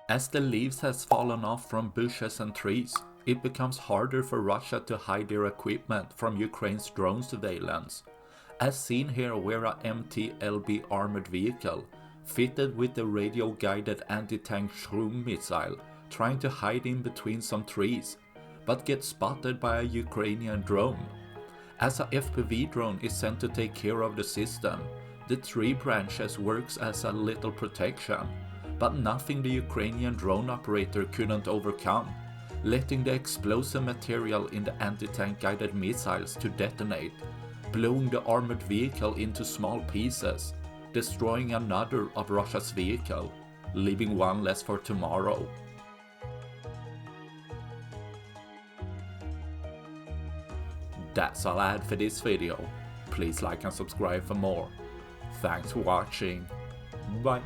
As the leaves has fallen off from bushes and trees, it becomes harder for Russia to hide their equipment from Ukraine's drone surveillance. As seen here, we're a MT-LB armored vehicle, fitted with the radio-guided anti-tank Shturm missile, trying to hide in between some trees, but gets spotted by a Ukrainian drone. As a FPV drone is sent to take care of the system, the tree branches works as a little protection, but nothing the Ukrainian drone operator couldn't overcome, letting the explosive material in the anti-tank guided missiles to detonate, blowing the armored vehicle into small pieces, destroying another of Russia's vehicle, leaving one less for tomorrow. That's all I had for this video. Please like and subscribe for more. Thanks for watching. Bye.